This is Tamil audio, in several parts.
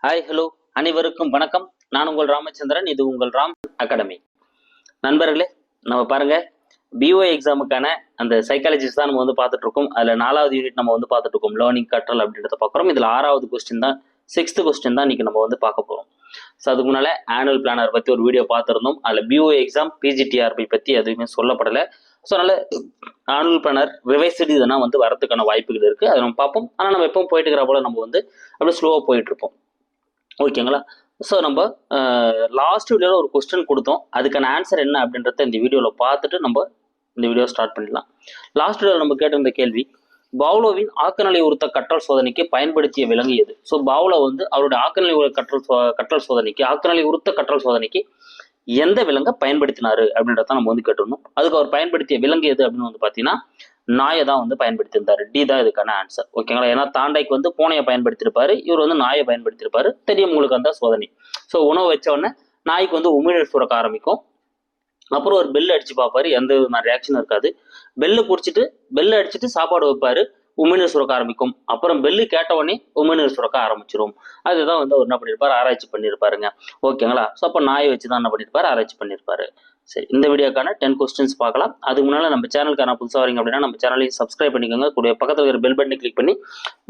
ஹாய் ஹலோ அனைவருக்கும் வணக்கம். நான் உங்கள் ராமச்சந்திரன். இது உங்கள் ராம் அகாடமி. நண்பர்களே, நம்ம பாருங்க, பிஓ எக்ஸாமுக்கான அந்த சைக்காலஜிஸ்ட் தான் நம்ம வந்து பார்த்துட்டு இருக்கோம். அதில் 4வது யூனிட் நம்ம வந்து பார்த்துட்டு இருக்கோம், லேர்னிங் கற்றல் அப்படின்றத பார்க்குறோம். இதில் 6வது கொஸ்டின் தான், 6th கொஸ்டின் தான் இன்னைக்கு நம்ம வந்து பார்க்க போகிறோம். ஸோ அதுக்கு முன்னால் ஆனுவல் பிளானர் பற்றி ஒரு வீடியோ பார்த்துருந்தோம். அதில் பிஓ எக்ஸாம் பிஜிடிஆர்பி பற்றி எதுவுமே சொல்லப்படலை. ஸோ அதனால் ஆனுவல் பிளானர் ரிவைஸ்டு இதெல்லாம் வந்து வரதுக்கான வாய்ப்புகள் இருக்குது. அதை நம்ம பார்ப்போம். ஆனால் நம்ம எப்பவும் போயிட்டு இருக்கிற போல நம்ம வந்து அப்படியே ஸ்லோவாக போயிட்டு இருப்போம். ஓகேங்களா? ஸோ நம்ம லாஸ்ட் வீடியோவில் ஒரு கொஸ்டின் கொடுத்தோம். அதுக்கான ஆன்சர் என்ன அப்படின்றத இந்த வீடியோவில் பார்த்துட்டு நம்ம இந்த வீடியோ ஸ்டார்ட் பண்ணிடலாம். லாஸ்ட் வீடியோவில் நம்ம கேட்டிருந்த கேள்வி, பாவ்லோவின் ஆக்கநிலை உறுத்த கற்றல் சோதனைக்கு பயன்படுத்திய விலங்கு எது? ஸோ பாவ்லோ வந்து அவருடைய ஆக்கநிலை கற்றல் சோதனைக்கு, ஆக்கநிலை உறுத்த கற்றல் சோதனைக்கு எந்த விலங்கை பயன்படுத்தினாரு அப்படின்றத நம்ம வந்து கேட்டிருந்தோம். அதுக்கு அவர் பயன்படுத்திய விலங்கு எது அப்படின்னு வந்து பார்த்தீங்கன்னா நாயை தான் வந்து பயன்படுத்தியிருந்தாரு. டி தான் இதுக்கான ஆன்சர். ஓகேங்களா? ஏன்னா தாண்டைக்கு வந்து பூனையை பயன்படுத்தியிருப்பாரு, இவர் வந்து நாயை பயன்படுத்தியிருப்பாரு. தெரியும் உங்களுக்கு அந்த சோதனை. ஸோ உணவு வச்ச உடனே நாய்க்கு வந்து உமிழ்நீர் சுரக்க ஆரம்பிக்கும். அப்புறம் ஒரு பெல் அடிச்சு பார்ப்பாரு, எந்த விதமான ரியாக்ஷனும் இருக்காது. பெல்லு அடிச்சுட்டு சாப்பாடு வைப்பாரு, உமிழ்நீர் சுரக்க ஆரம்பிக்கும். அப்புறம் பெல்லு கேட்ட உடனே உமிழ்நீர் சுரக்க ஆரம்பிச்சிரும். அதுதான் வந்து அவர் என்ன பண்ணியிருப்பாரு, ஆராய்ச்சி பண்ணியிருப்பாருங்க. ஓகேங்களா? ஸோ அப்போ நாயை வச்சு தான் என்ன பண்ணியிருப்பாரு, ஆராய்ச்சி பண்ணியிருப்பாரு. சரி, இந்த வீடியோக்கான 10 கொஸ்டின்ஸ் பார்க்கலாம். அதுக்கு முன்னால் நம்ம சேனலுக்கான புதுசாக வரீங்க அப்படின்னா நம்ம சேனலையும் சப்ஸ்கிரைப் பண்ணிக்கோங்க. கூட பக்கத்தில் இருக்கிற பெல் பட்டனை கிளிக் பண்ணி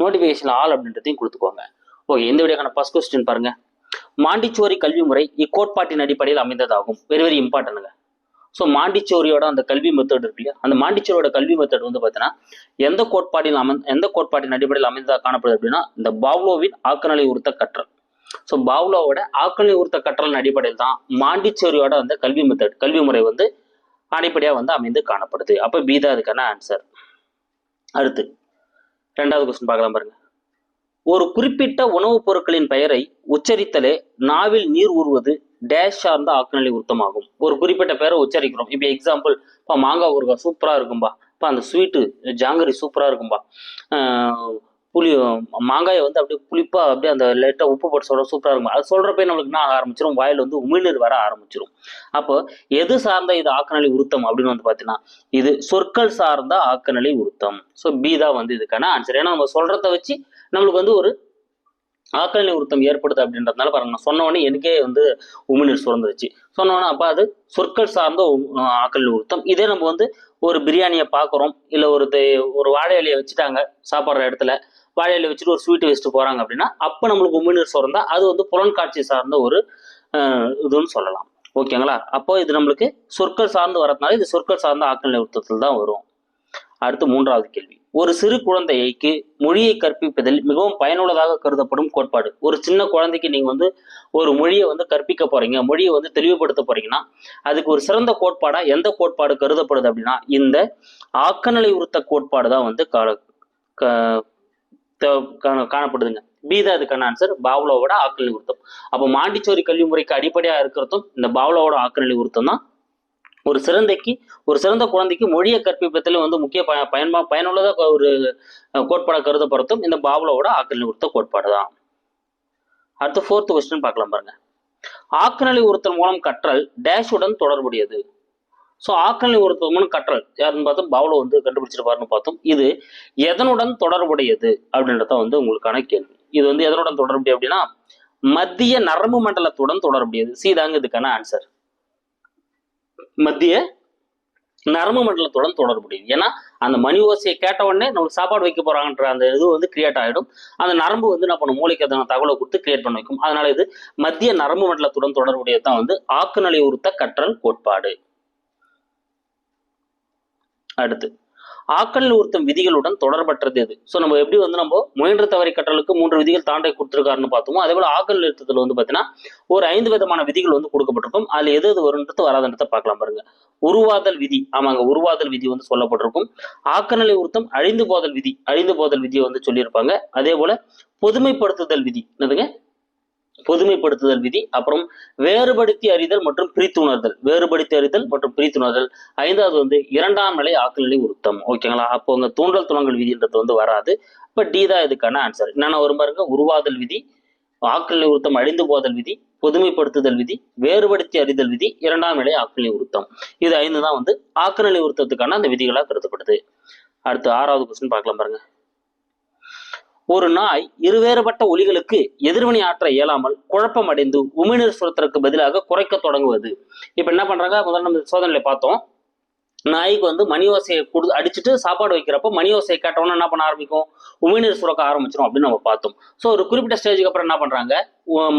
நோட்டிஃபிகேஷன் ஆல் அப்படின்றதையும் கொடுத்துக்கோங்க. ஓகே, இந்த வீடியோக்கான ஃபர்ஸ்ட் கொஸ்டின் பாருங்க. மாண்டிச்சோரி கல்வி முறை இக்கோட்பாட்டின் அடிப்படையில் அமைந்ததாகும். வெரி வெரி இம்பார்ட்டன்ட்ங்க. ஸோ மாண்டிச்சோரியோட அந்த கல்வி மெத்தட் இருக்கு இல்லையா, அந்த மாண்டிச்சோரியோட கல்வி மெத்தட் வந்து பார்த்தீங்கன்னா எந்த கோட்பாட்டின் அடிப்படையில் அமைந்ததாக காணப்படுது அப்படின்னா இந்த பாவ்லோவின் ஆக்கநிலை உறுத்த கற்றல். ஸோ பாவ்லோவோட ஆக்கநிலை உறுத்த கற்றலின் அடிப்படையில் தான் மாண்டிச்சோரியோட அந்த கல்வி முறை வந்து அடிப்படையாக வந்து அமைந்து காணப்படுது. அப்போ பி தான் அதுக்கான ஆன்சர். அடுத்து 2வது கொஸ்டின் பார்க்கலாம் பாருங்க. ஒரு குறிப்பிட்ட உணவுப் பொருட்களின் பெயரை உச்சரித்தலே நாவில் நீர் ஊறுவது டேஷ் சார்ந்த ஆக்கநிலை உறுத்தமாகும். ஒரு குறிப்பிட்ட பேரை உச்சரிக்கிறோம். இப்போ எக்ஸாம்பிள், இப்போ மாங்காய் ஊறுகாய் சூப்பரா இருக்கும்பா, இப்போ அந்த ஸ்வீட்டு ஜாங்கரி சூப்பரா இருக்கும்பா, புளி மாங்காயை வந்து அப்படியே புளிப்பா அப்படியே அந்த லைட்டாக உப்பு போட்டு சொல்ற சூப்பரா இருக்கும். அது சொல்றப்ப நம்மளுக்கு என்ன ஆக ஆரம்பிச்சிடும், வாயில் வந்து உமிழ்நீர் வர ஆரம்பிச்சிடும். அப்போ எது சார்ந்த இது ஆக்கநிலை உறுத்தம் அப்படின்னு வந்து பார்த்தீங்கன்னா இது சொற்கள் சார்ந்த ஆக்கநிலை உறுத்தம். ஸோ பி தான் வந்து இதுக்கான ஆன்சர். ஏன்னா நம்ம சொல்றத வச்சு நம்மளுக்கு வந்து ஒரு ஆக்கநிலை உறுத்தம் ஏற்படுது அப்படின்றதுனால பாருங்க, நான் சொன்ன உடனே எனக்கே வந்து உமிழ்நீர் சுரந்துருச்சு. சொன்ன உடனே அப்போ அது சொற்கள் சார்ந்த ஆக்கநிலை உறுத்தம். இதே நம்ம வந்து ஒரு பிரியாணியை பார்க்குறோம், இல்லை ஒரு வாழை இலையை வச்சுட்டாங்க சாப்பிட்ற இடத்துல, வாழை இலையை வச்சுட்டு ஒரு ஸ்வீட் வச்சுட்டு போறாங்க அப்படின்னா அப்போ நம்மளுக்கு உமிழ்நீர் சுரந்தா அது வந்து புலன்காட்சி சார்ந்த ஒரு இதுன்னு சொல்லலாம். ஓகேங்களா? அப்போ இது நம்மளுக்கு சொற்கள் சார்ந்து வரதுனால இது சொற்கள் சார்ந்த ஆக்கநிலை உறுத்தத்தில் தான் வரும். அடுத்து 3வது கேள்வி. ஒரு சிறு குழந்தைக்கு மொழியை கற்பிப்பதில் மிகவும் பயனுள்ளதாக கருதப்படும் கோட்பாடு. ஒரு சின்ன குழந்தைக்கு நீங்க வந்து ஒரு மொழியை வந்து கற்பிக்க போறீங்க, மொழியை வந்து தெளிவுபடுத்த போறீங்கன்னா அதுக்கு ஒரு சிறந்த கோட்பாடா எந்த கோட்பாடு கருதப்படுது அப்படின்னா இந்த ஆக்கநிலை உறுத்த கோட்பாடு தான் வந்து காணப்படுதுங்க. பி தான் இதுக்கான ஆன்சர், பாவ்லோவோட ஆக்கநிலை உறுத்தம். அப்போ மாண்டிச்சோரி கல்வி முறைக்கு அடிப்படையா இருக்கிறதும் இந்த பாவ்லோவோட ஆக்கநிலை உறுத்தம் தான். ஒரு சிறந்த குழந்தைக்கு மொழியை கற்பிப்பதில் வந்து முக்கிய பயனுள்ளதாக ஒரு கோட்பாடாக கருதப்படுறதும் இந்த பாவ்லோவோட ஆக்கநிலை உறுத்த கோட்பாடு தான். அடுத்து 4th கொஸ்டின் பார்க்கலாம் பாருங்க. ஆக்கநிலை உறுத்தல் மூலம் கற்றல் டேஷுடன் தொடர்புடையது. ஸோ ஆக்கநிலை உறுத்தல் மூலம் கற்றல் யாருன்னு பார்த்தோம், பாவ்லோ வந்து கண்டுபிடிச்சிருப்பாருன்னு பார்த்தோம். இது எதனுடன் தொடர்புடையது அப்படின்றத வந்து உங்களுக்கான கேள்வி. இது வந்து எதனுடன் தொடர்புடைய அப்படின்னா மத்திய நரம்பு மண்டலத்துடன் தொடர்புடையது. சி தாங்க இதுக்கான ஆன்சர். மத்திய நரம்பு மண்டலத்துடன் தொடர்புடையது. ஏன்னா அந்த மணி ஓசையை கேட்ட உடனே நம்மளுக்கு சாப்பாடு வைக்க போறாங்கன்ற அந்த இது வந்து கிரியேட் ஆகிடும். அந்த நரம்பு வந்து என்ன பண்ணும், மூளைக்கு அதன தகவலை கொடுத்து கிரியேட் பண்ண வைக்கும். அதனால இது மத்திய நரம்பு மண்டலத்துடன் தொடர்புடையது தான் வந்து ஆக்கநிலை உறுத்த கற்றல் கோட்பாடு. அடுத்து ஆக்கநிலை உறுத்தம் விதிகளுடன் தொடர்பற்றது எது? ஸோ நம்ம எப்படி வந்து நம்ம முயன்ற தவறை கற்றலுக்கு 3 விதிகள் தாண்டை கொடுத்துருக்காருன்னு பார்த்தோமோ அதே போல ஆக்கநிலை உறுத்தத்தில் வந்து பார்த்தீங்கன்னா ஒரு 5 விதமான விதிகள் வந்து கொடுக்கப்பட்டிருக்கும். அதுல எது வருன்றது வராதுன்றத பார்க்கலாம் பாருங்க. உருவாதல் விதி, ஆமாங்க, உருவாதல் விதி வந்து சொல்லப்பட்டிருக்கும். ஆக்கநிலை உறுத்தம் அழிந்து போதல் விதியை வந்து சொல்லியிருப்பாங்க. அதே போல பொதுமைப்படுத்துதல் விதி, என்னதுங்க, பொதுமைப்படுத்துதல் விதி. அப்புறம் வேறுபடுத்தி அறிதல் மற்றும் பிரித்துணர்தல், 5வது வந்து 2ஆம் நிலை ஆக்கநிலை உறுத்தம். ஓகேங்களா? அப்போ உங்க தூண்டல் துணங்கல் விதின்றது வந்து வராது. இப்ப டி தான் இதுக்கான ஆன்சர். என்னென்ன வரும் பாருங்க, உருவாதல் விதி, ஆக்கநிலை உறுத்தம் அழிந்து போதல் விதி, பொதுமைப்படுத்துதல் விதி, வேறுபடுத்தி அறிதல் விதி, 2ஆம் நிலை ஆக்கநிலை உறுத்தம். இது 5 தான் வந்து ஆக்கநிலை உறுத்தத்துக்கான அந்த விதிகளாக கருதப்படுது. அடுத்து 6வது கொஸ்டின் பார்க்கலாம் பாருங்க. ஒரு நாய் இருவேறுபட்ட ஒலிகளுக்கு எதிர்வினை ஆற்ற இயலாமல் குழப்பம் அடைந்து உமிழ்நீர் சுரத்திற்கு பதிலாக குறைக்க தொடங்குவது. இப்ப என்ன பண்றாங்க, முதல்ல நம்ம சோதனையில பார்த்தோம், நாய்க்கு வந்து மணி ஓசையை அடிச்சுட்டு சாப்பாடு வைக்கிறப்போ மணி ஓசையை கேட்டவொன்னே என்ன பண்ண ஆரம்பிக்கும், உமிழ்நீர் சுரக்க ஆரம்பிச்சிடும் அப்படின்னு நம்ம பார்த்தோம். ஸோ ஒரு குறிப்பிட்ட ஸ்டேஜுக்கு அப்புறம் என்ன பண்றாங்க,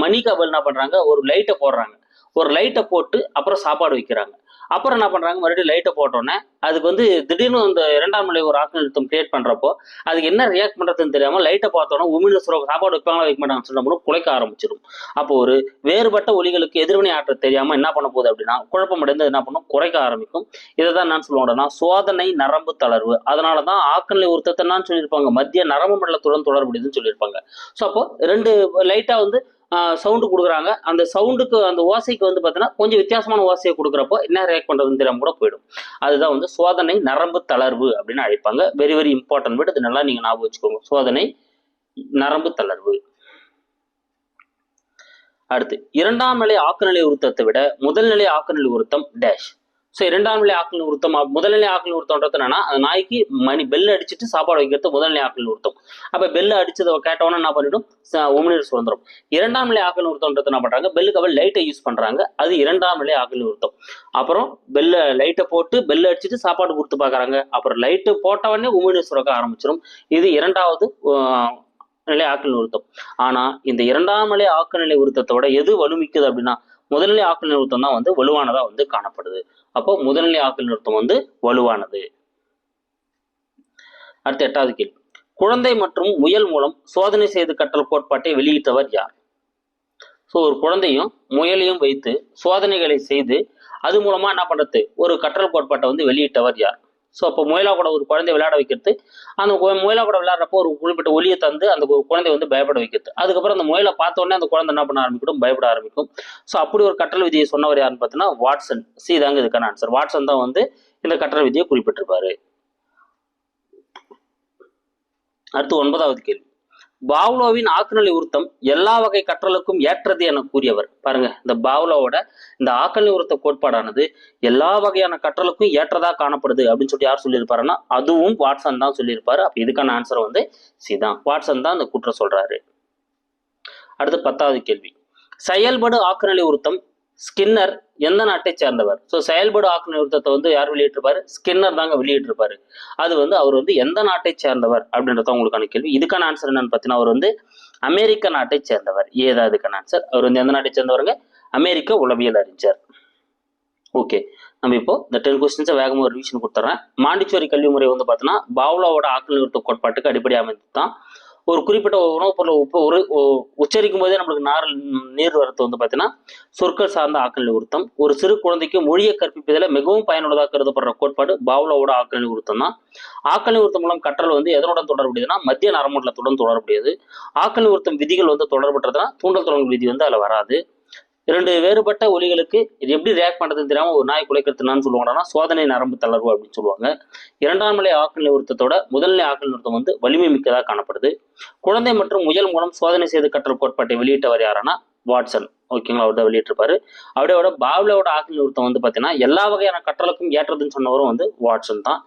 மணிக்கு பதில் என்ன பண்றாங்க, ஒரு லைட்டை போடுறாங்க. ஒரு லைட்டை போட்டு அப்புறம் சாப்பாடு வைக்கிறாங்க. அப்புறம் என்ன பண்றாங்க, மறுபடியும் லைட்டை போட்டோன்னே அதுக்கு வந்து திடீர்னு இந்த இரண்டாம் நிலை ஒரு ஆக்சிஜன் அழுத்தம் கிரியேட் பண்றப்போ அதுக்கு என்ன ரியாக்ட் பண்றதுன்னு தெரியாம லைட்டை பார்த்தோன்னா உமிழ்நீர் சுரக்க சாப்பாடு வைப்பாங்களா வைக்க மாட்டாங்க சொன்னா குலைக்க ஆரம்பிச்சிடும். அப்போ ஒரு வேறுபட்ட ஒலிகளுக்கு எதிர்வினை ஆற்ற தெரியாம என்ன பண்ண போகுது அப்படின்னா குழப்பம் அடைந்து என்ன பண்ணும், குறைக்க ஆரம்பிக்கும். இதை தான் நான் சொல்லுவாங்கன்னா சோதனை நரம்பு தளர்வு. அதனாலதான் ஆக்கநிலை உறுத்தத்தை நான் சொல்லியிருப்பாங்க மத்திய நரம்பு மண்டலத்துடன் தொடர்புடையதுன்னு சொல்லியிருப்பாங்க. ஸோ அப்போ ரெண்டு லைட்டா வந்து சவுண்டு கொடுக்குறாங்க. அந்த சவுண்டுக்கு அந்த ஓசைக்கு வந்து பார்த்தீங்கன்னா கொஞ்சம் வித்தியாசமான ஓசையை கொடுக்குறப்போ என்ன ரியாக்ட் பண்ணுறதுன்னு தெரியாம கூட போயிடும். அதுதான் வந்து சோதனை நரம்பு தளர்வு அப்படின்னு அழைப்பாங்க. வெரி வெரி இம்பார்ட்டன்ட் வேர்டு, இது நல்லா நீங்கள் ஞாபகம் வச்சுக்கோங்க, சோதனை நரம்பு தளர்வு. அடுத்து, இரண்டாம் நிலை ஆக்குநிலை உறுத்தத்தை விட முதல் நிலை ஆக்குநிலை உறுத்தம் டேஷ். ஸோ இரண்டாம் நிலை ஆக்கல் நிறுத்தம், முதல்நிலை ஆக்கல் நிறுத்தம்ன்றது என்னன்னா அந்த நாய்க்கு மணி பெல் அடிச்சுட்டு சாப்பாடு வைக்கிறது முதல்நிலை ஆக்கல் நிறுத்தம். அப்போ பெல் அடிச்சதை கேட்டவொன்னே என்ன பண்ணிடும், உமிழ்நீர் சுதந்திரம். இரண்டாம் நிலை ஆக்கல் நிறுத்தம்ன்றது என்ன பண்றாங்க, பெல்லுக்கு அவள் லைட்டை யூஸ் பண்றாங்க, அது இரண்டாம் நிலை ஆக்கல் நிறுத்தம். அப்புறம் லைட்டை போட்டு பெல் அடிச்சுட்டு சாப்பாடு கொடுத்து பார்க்குறாங்க. அப்புறம் லைட்டு போட்டவொடனே உமிழ்நீர் சுரக்க ஆரம்பிச்சிடும். இது இரண்டாவது நிலை ஆக்கல் நிறுத்தம். ஆனா இந்த இரண்டாம் நிலை ஆக்கல் நிலை உறுத்தத்தோட எது வலுமிக்குது அப்படின்னா முதல்நிலை ஆக்கல் நிறுத்தம் தான் வந்து வலுவானதா வந்து காணப்படுது. அப்போ முதல்நிலை ஆக்கல் நிறுத்தம் வந்து வலுவானது. அடுத்த 8வது கேள்வி, குழந்தை மற்றும் முயல் மூலம் சோதனை செய்து கற்றல் கோட்பாட்டை வெளியிட்டவர் யார்? ஸோ ஒரு குழந்தையும் முயலையும் வைத்து சோதனைகளை செய்து அது மூலமா என்ன பண்றது, ஒரு கற்றல் கோட்பாட்டை வந்து வெளியிட்டவர் யார்? ஸோ அப்போ முயலா கூட ஒரு குழந்தை விளையாட வைக்கிறது, அந்த முயலா கூட விளையாடுறப்போ ஒரு குறிப்பிட்ட ஒலியை தந்து அந்த குழந்தை வந்து பயப்பட வைக்கிறது. அதுக்கப்புறம் அந்த முயலை பார்த்த உடனே அந்த குழந்தை என்ன பண்ண ஆரம்பிக்கும், பயப்பட ஆரம்பிக்கும். ஸோ அப்படி ஒரு கற்றல் விதியை சொன்னவர் யாருன்னு பார்த்தீங்கன்னா வாட்சன். சி தாங்க இதுக்கான ஆன்சர். வாட்சன் தான் வந்து இந்த கற்றல் விதியை குறிப்பிட்டிருப்பாரு. அடுத்து 9வது கேள்வி, பாவ்லோவின் ஆக்குநிலை உறுத்தம் எல்லா வகை கற்றலுக்கும் ஏற்றது என கூறியவர். பாருங்க, இந்த பாவ்லோவோட இந்த ஆக்குநிலை உறுத்த கோட்பாடானது எல்லா வகையான கற்றலுக்கும் ஏற்றதா காணப்படுது அப்படின்னு சொல்லி யார் சொல்லியிருப்பாருன்னா அதுவும் வாட்சன் தான் சொல்லியிருப்பாரு. அப்ப இதுக்கான ஆன்சர் வந்து சி தான், வாட்சன் தான் இந்த குற்றம் சொல்றாரு. அடுத்து 10வது கேள்வி, செயல்படு ஆக்குநிலை உறுத்தம் ஸ்கின்னர் எந்த நாட்டை சேர்ந்தவர்? ஸோ செயல்படு ஆக்குநிலை உறுத்தத்தை வந்து யார் வெளியிட்டிருப்பாரு, ஸ்கின்னர் தாங்க வெளியிட்டிருப்பாரு. அது வந்து அவர் வந்து எந்த நாட்டை சேர்ந்தவர் அப்படின்றத உங்களுக்கான கேள்வி. இதுக்கான ஆன்சர் என்னன்னு பார்த்தீங்கன்னா அவர் வந்து அமெரிக்க நாட்டை சேர்ந்தவர். ஏதா இதுக்கான ஆன்சர். அவர் வந்து எந்த நாட்டை சேர்ந்தவருங்க, அமெரிக்க உளவியல் அறிஞர். ஓகே, நம்ம இப்போ இந்த 10 கொஸ்டின்ஸை வேகமாக ஒரு ரிவிஷன் கொடுத்துட்றேன். மாண்டிச்சோரி கல்வி முறை வந்து பார்த்தீங்கன்னா பாவ்லோவோட ஆக்குநிலை உறுத்த கோட்பாட்டுக்கு அடிப்படை அமைந்து தான். ஒரு குறிப்பிட்ட உணவுப் பொருளை உச்சரிக்கும் போதே நம்மளுக்கு நீர் வரத்து வந்து பார்த்தீங்கன்னா சொற்கள் சார்ந்த ஆக்குநிலை உறுத்தம். ஒரு சிறு குழந்தைக்கு மொழியை கற்பிப்பதில் மிகவும் பயனுள்ளதாக கருதப்படுற கோட்பாடு பாவ்லோவோட ஆக்குநிலை உறுத்தம் தான். ஆக்குநிலை உறுத்தம் மூலம் கற்றல் வந்து எதனுடன் தொடர்புடையதுன்னா மத்திய நரம்புடன் தொடர்புடையது. ஆக்குநிலை உறுத்தம் விதிகள் வந்து தொடர்புற்றதுன்னா தூண்டல் தொடர்பு விதி வந்து அதில் வராது. இரண்டு வேறுபட்ட ஒலிகளுக்கு இது எப்படி ரியாக்ட் பண்றதுன்னு தெரியாம ஒரு நாய் குலைக்கிறதுனான்னு சொல்லுவாங்கன்னா சோதனை நரம்பு தளர்வு அப்படின்னு சொல்லுவாங்க. இரண்டாம் நிலை ஆக்குநிலை உறுத்தத்தோட முதல்நிலை ஆக்குநிலை உறுத்தம் வந்து வலிமை மிக்கதாக காணப்படுது. குழந்தை மற்றும் முயல் மூலம் சோதனை செய்து கற்றல் கோட்பாட்டை வெளியிட்டவர் யாருன்னா வாட்சன். ஓகேங்களா, அவர் தான் வெளியிட்டிருப்பாரு. அப்படியோட பாவ்லோவோட ஆக்குநிலை உறுத்தம் வந்து பார்த்தீங்கன்னா எல்லா வகையான கற்றலுக்கும் ஏற்றதுன்னு சொன்னவரும் வந்து வாட்சன் தான்.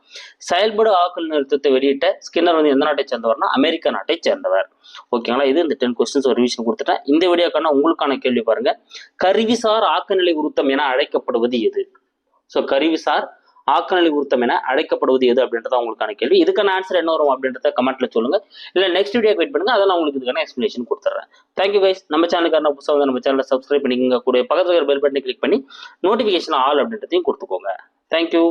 செயல்படு ஆக்குநிலை உறுத்தத்தை வெளியிட்ட ஸ்கின்னர் வந்து எந்த நாட்டை சேர்ந்தவர்னா அமெரிக்க நாட்டை சேர்ந்தவர். ஓகேங்களா, இது இந்த 10 கொஸ்டின்ஸ் ஒரு ரிவிஷன் கொடுத்துட்டேன். இந்த வீடியோக்கான உங்களுக்கான கேள்வி பாருங்க, கருவிசார் ஆக்குநிலை உறுத்தம் என அழைக்கப்படுவது எது? ஸோ கருவிசார் ஆக்குநிலை உறுத்தம் என அழைக்கப்படுவது எது அப்படின்றத உங்களுக்கான கேள்வி. இதுக்கான ஆன்சர் என்ன வரும் அப்படின்றத கமெண்ட்ல சொல்லுங்க. இல்லை நெக்ஸ்ட் வீடியோ வெயிட் பண்ணுங்க, அதெல்லாம் உங்களுக்கு இதுக்கான எக்ஸ்பிளேஷன் கொடுத்துறேன். Thank you guys. நம்ம சேனலுக்கான புதுசாக வந்து நம்ம சேனலை சப்ஸ்கிரைப் பண்ணிக்கோங்க. கூட பக்கத்தில் இருக்கிற பெல் பட்டனை கிளிக் பண்ணி நோட்டிஃபிகேஷன் ஆல் அப்படின்றதையும் கொடுத்துக்கோங்க. தேங்க்யூ.